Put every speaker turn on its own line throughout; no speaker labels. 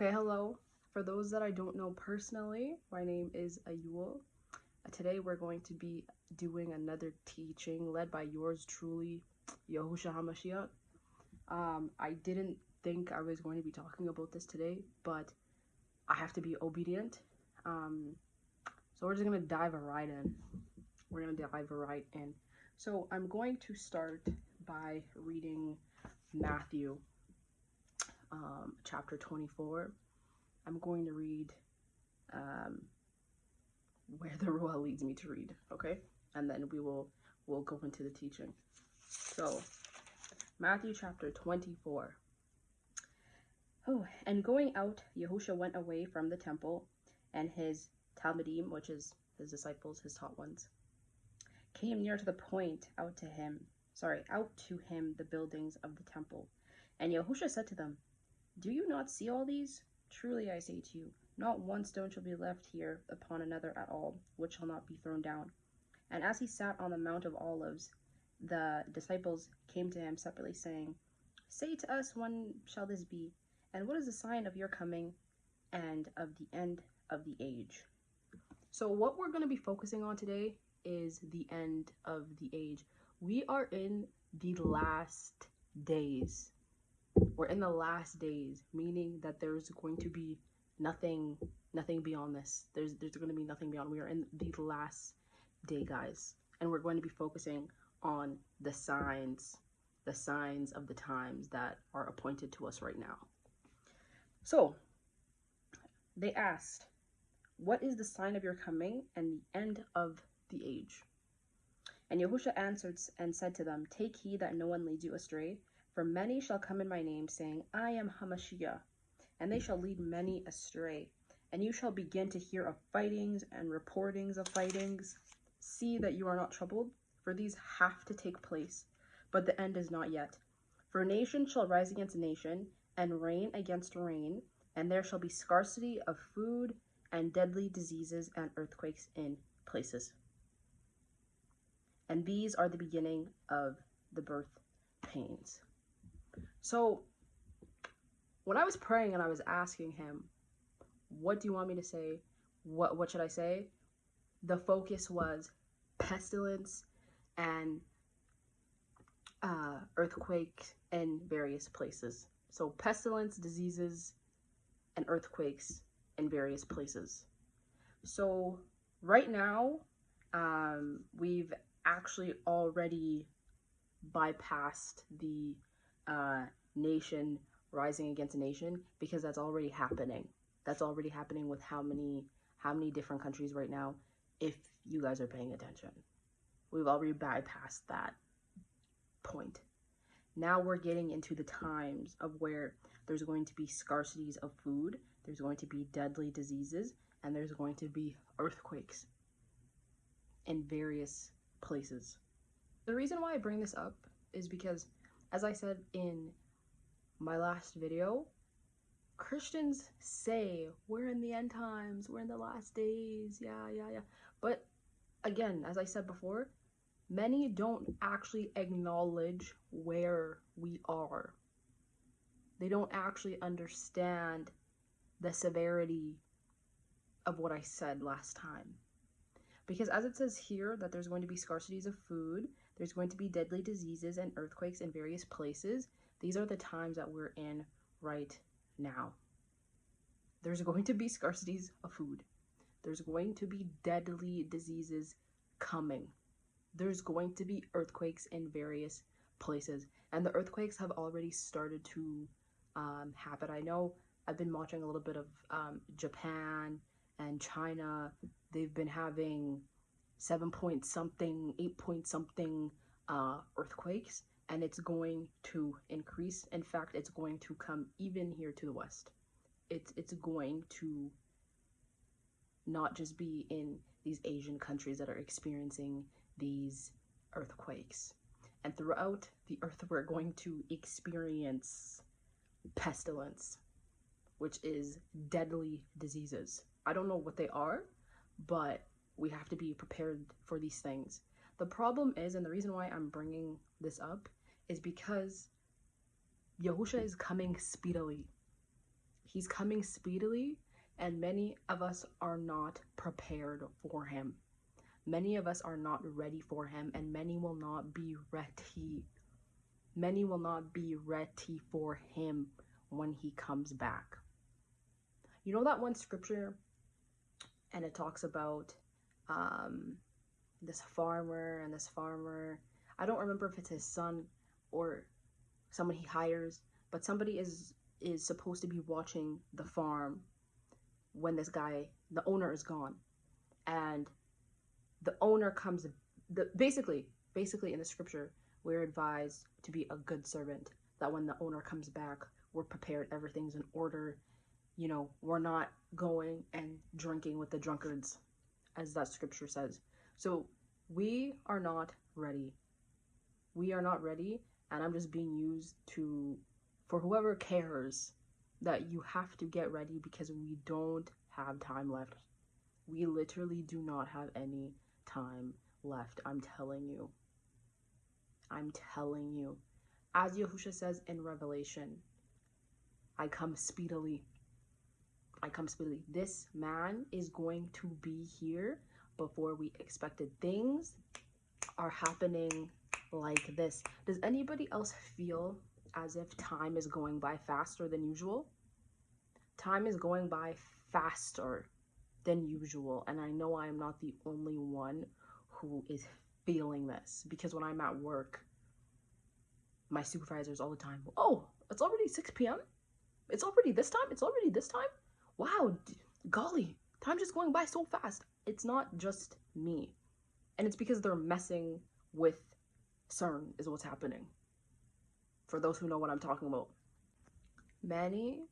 Okay, hello. For those that I don't know personally, my name is Ayul. Today we're going to be doing another teaching led by yours truly, Yahushua HaMashiach. I didn't think I was going to be talking about this today, but I have to be obedient. So we're just going to dive right in. We're going to dive right in. So I'm going to start by reading Matthew chapter 24. I'm going to read where the Ruah leads me to read, okay? And then we'll go into the teaching. So, Matthew chapter 24. Oh, and going out, Yahushua went away from the temple, and his Talmudim, which is his disciples, his taught ones, came near to the point out to him the buildings of the temple. And Yahushua said to them, "Do you not see all these? Truly I say to you, not one stone shall be left here upon another at all, which shall not be thrown down." And as he sat on the Mount of Olives, the disciples came to him separately, saying, "Say to us, when shall this be? And what is the sign of your coming and of the end of the age?" So what we're going to be focusing on today is the end of the age. We are in the last days. We're in the last days, meaning that there's going to be nothing beyond this. There's going to be nothing beyond. We are in the last day, guys, and we're going to be focusing on the signs of the times that are appointed to us right now. So they asked, "What is the sign of your coming and the end of the age?" And Yahushua answered and said to them, "Take heed that no one leads you astray. For many shall come in my name, saying, I am Hamashiach, and they shall lead many astray. And you shall begin to hear of fightings and reportings of fightings. See that you are not troubled, for these have to take place, but the end is not yet. For nation shall rise against nation, and reign against reign, and there shall be scarcity of food, and deadly diseases and earthquakes in places. And these are the beginning of the birth pains." So when I was praying and I was asking him, what do you want me to say? What should I say? The focus was pestilence and earthquakes in various places. So pestilence, diseases, and earthquakes in various places. So right now, we've actually already bypassed the nation rising against a nation, because that's already happening. That's already happening with how many different countries right now, if you guys are paying attention. We've already bypassed that point. Now we're getting into the times of where there's going to be scarcities of food, there's going to be deadly diseases, and there's going to be earthquakes in various places. The reason why I bring this up is because, as I said in my last video, Christians say we're in the end times, we're in the last days, yeah. But again, as I said before, many don't actually acknowledge where we are. They don't actually understand the severity of what I said last time. Because as it says here that there's going to be scarcities of food, there's going to be deadly diseases and earthquakes in various places. These are the times that we're in right now. There's going to be scarcities of food. There's going to be deadly diseases coming. There's going to be earthquakes in various places. And the earthquakes have already started to happen. I know I've been watching a little bit of Japan and China. They've been having 7-point something, 8-point something earthquakes, and it's going to increase. In fact, it's going to come even here to the West. It's going to not just be in these Asian countries that are experiencing these earthquakes. And throughout the earth, we're going to experience pestilence, which is deadly diseases. I don't know what they are, but we have to be prepared for these things. The problem is, and the reason why I'm bringing this up, is because Yahushua is coming speedily. He's coming speedily, and many of us are not prepared for him. Many of us are not ready for him, and many will not be ready. Many will not be ready for him when he comes back. You know that one scripture, and it talks about this farmer and this farmer. I don't remember if it's his son or someone he hires, but somebody is supposed to be watching the farm when this guy, the owner, is gone. And the owner comes, basically in the scripture, we're advised to be a good servant, that when the owner comes back, we're prepared, everything's in order. You know, we're not going and drinking with the drunkards, as that scripture says. So we are not ready. We are not ready, and I'm just being used for whoever cares, that you have to get ready, because we don't have time left. We literally do not have any time left. I'm telling you. I'm telling you. As Yahusha says in Revelation, I come speedily. I come speedily. This man is going to be here before we expected. Things are happening like this. Does anybody else feel as if time is going by faster than usual? Time is going by faster than usual, and I know I am not the only one who is feeling this, because when I'm at work, my supervisors all the time, oh, it's already 6 p.m. It's already this time. It's already this time. Wow, golly, time just going by so fast. It's not just me, and it's because they're messing with CERN is what's happening. For those who know what I'm talking about, many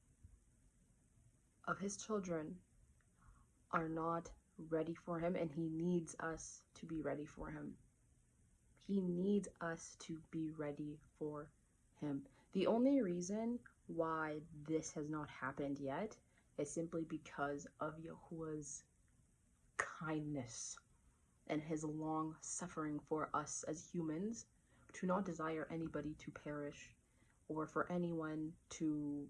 of his children are not ready for him, and he needs us to be ready for him. He needs us to be ready for him. The only reason why this has not happened yet is simply because of Yahuwah's kindness and his long suffering for us as humans, to not desire anybody to perish, or for anyone to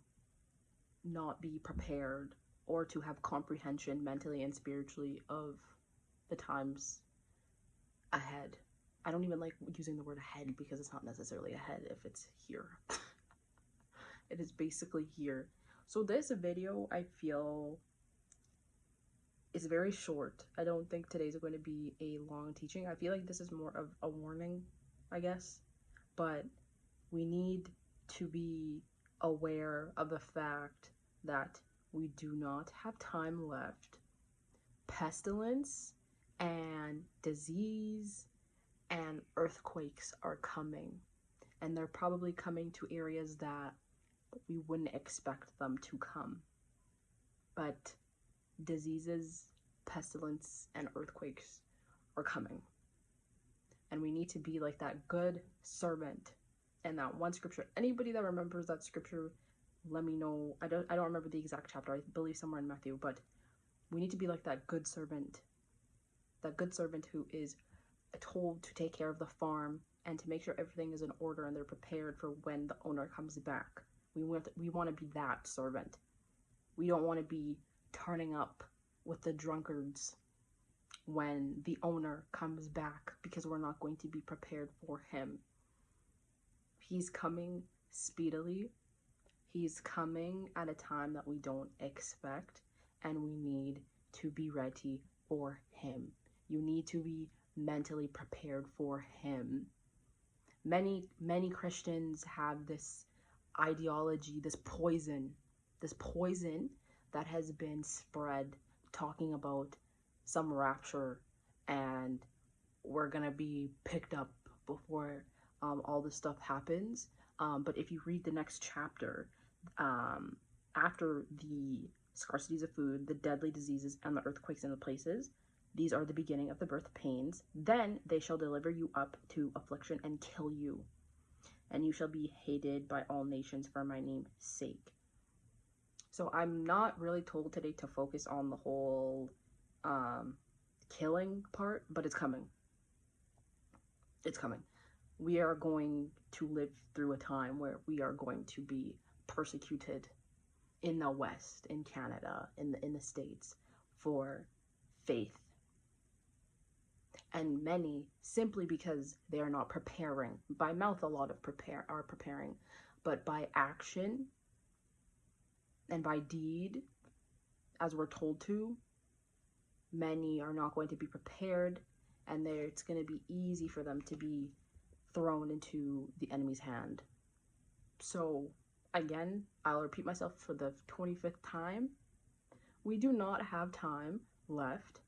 not be prepared, or to have comprehension mentally and spiritually of the times ahead. I don't even like using the word ahead, because it's not necessarily ahead if it's here. It is basically here. So this video, I feel, is very short. I don't think today's going to be a long teaching. I feel like this is more of a warning, I guess. But we need to be aware of the fact that we do not have time left. Pestilence and disease and earthquakes are coming, and they're probably coming to areas that we wouldn't expect them to come. But diseases, pestilence, and earthquakes are coming, and we need to be like that good servant. And that one scripture, anybody that remembers that scripture, let me know. I don't remember the exact chapter. I believe somewhere in Matthew, but we need to be like that good servant who is told to take care of the farm and to make sure everything is in order and they're prepared for when the owner comes back. We want to be that servant. We don't want to be turning up with the drunkards when the owner comes back, because we're not going to be prepared for him. He's coming speedily. He's coming at a time that we don't expect, and we need to be ready for him. You need to be mentally prepared for him. Many Christians have this ideology, this poison that has been spread, talking about some rapture and we're gonna be picked up before all this stuff happens. But if you read the next chapter, after the scarcities of food, the deadly diseases, and the earthquakes in the places, these are the beginning of the birth pains. Then they shall deliver you up to affliction and kill you, and you shall be hated by all nations for my name's sake. So I'm not really told today to focus on the whole killing part, but it's coming. It's coming. We are going to live through a time where we are going to be persecuted in the West, in Canada, in the States, for faith. And many simply because they are not preparing. By mouth, a lot of are preparing, but by action and by deed, as we're told to, many are not going to be prepared, and it's going to be easy for them to be thrown into the enemy's hand. So again, I'll repeat myself for the 25th time. We do not have time left.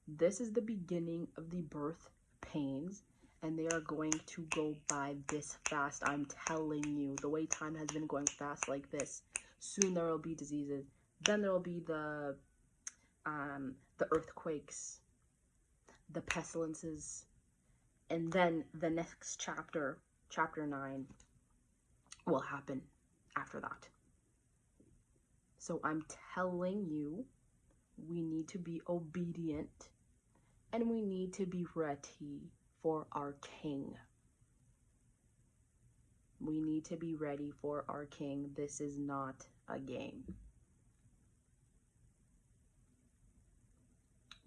This is the beginning of the birth pains, and they are going to go by this fast. I'm telling you, the way time has been going fast like this, soon there will be diseases. Then there will be the earthquakes, the pestilences, and then the next chapter, chapter 9, will happen after that. So I'm telling you, we need to be obedient, and we need to be ready for our King. We need to be ready for our King. This is not a game.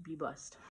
Be blessed.